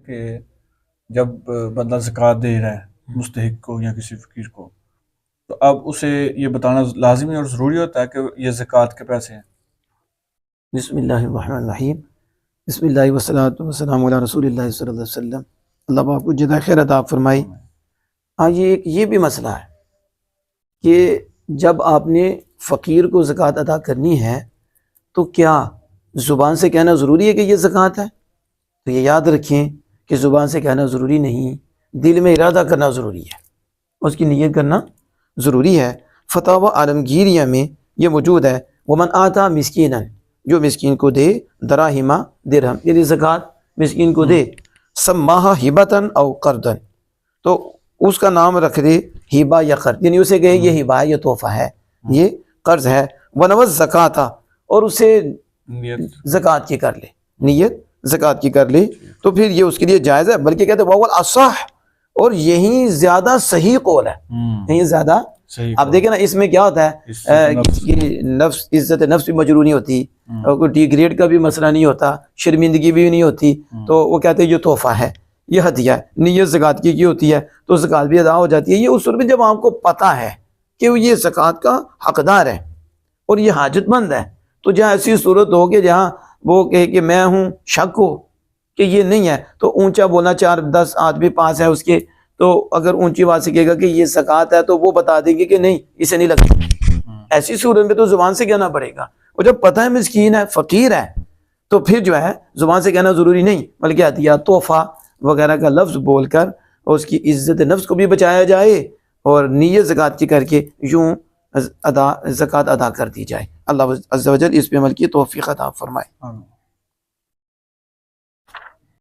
کہ جب بندہ زکوٰۃ دے رہا ہے مستحق کو یا کسی فقیر کو، تو اب اسے یہ بتانا لازمی اور ضروری ہوتا ہے کہ یہ زکوٰۃ کے پیسے ہیں؟ بسم اللہ الرحمن الرحیم، بسم اللہ والصلاۃ والسلام علی رسول اللہ صلی اللہ علیہ وسلم۔ اللہ آپ کو جزائے خیر عطا فرمائی۔ یہ بھی مسئلہ ہے کہ جب آپ نے فقیر کو زکوٰۃ ادا کرنی ہے تو کیا زبان سے کہنا ضروری ہے کہ یہ زکوٰۃ ہے؟ تو یہ یاد رکھیں کہ زبان سے کہنا ضروری نہیں، دل میں ارادہ کرنا ضروری ہے، اس کی نیت کرنا ضروری ہے۔ فتاوی عالمگیریہ میں یہ موجود ہے، ومن آتا مسکینا، جو مسکین کو دے دراہما درہم، یعنی زکوٰۃ مسکین کو دے، سماہا ہبتن او قرضن، تو اس کا نام رکھ دے ہبہ یا قرض، یعنی اسے کہے یہ ہبہ ہے، یہ تحفہ ہے، یہ قرض ہے۔ ونوت زکوٰۃ، اور اسے زکوٰۃ کی کر لے، نیت زکوٰۃ کی کر لے، تو پھر یہ اس کے لیے جائز ہے، بلکہ کہتے ہیں وَهُوَ الْأَصَحُّ، اور یہی زیادہ صحیح قول ہے، یہی زیادہ آپ دیکھیں نا، اس میں کیا ہوتا ہے کہ نفس، عزت نفس بھی مجروح نہیں ہوتی، اور کوئی ڈی گریڈ کا بھی مسئلہ نہیں ہوتا، شرمندگی بھی نہیں ہوتی، تو وہ کہتے ہیں یہ تحفہ ہے، یہ ہدیہ ہے، نیت زکوٰۃ کی ہوتی ہے تو زکوٰۃ بھی ادا ہو جاتی ہے۔ یہ اس صورت میں جب آپ کو پتہ ہے کہ یہ زکوٰۃ کا حقدار ہے اور یہ حاجت مند ہے، تو جہاں ایسی صورت ہو کہ جہاں وہ کہے کہ میں ہوں، شک ہو کہ یہ نہیں ہے، تو اونچا بولنا، 4-10 آدمی پاس ہے اس کے، تو اگر اونچی آواز سے کہے گا کہ یہ زکوٰۃ ہے تو وہ بتا دیں گے کہ نہیں، اسے نہیں لگتا۔ ایسی صورت میں تو زبان سے کہنا پڑے گا، اور جب پتہ ہے مسکین ہے، فقیر ہے، تو پھر جو ہے زبان سے کہنا ضروری نہیں، بلکہ عطیہ، تحفہ وغیرہ کا لفظ بول کر اس کی عزت نفس کو بھی بچایا جائے، اور نیت زکوٰۃ کی کر کے یوں زکوٰۃ ادا کر دی جائے۔ اللہ عز و جل اس پہ عمل کی توفیق عطا فرمائے۔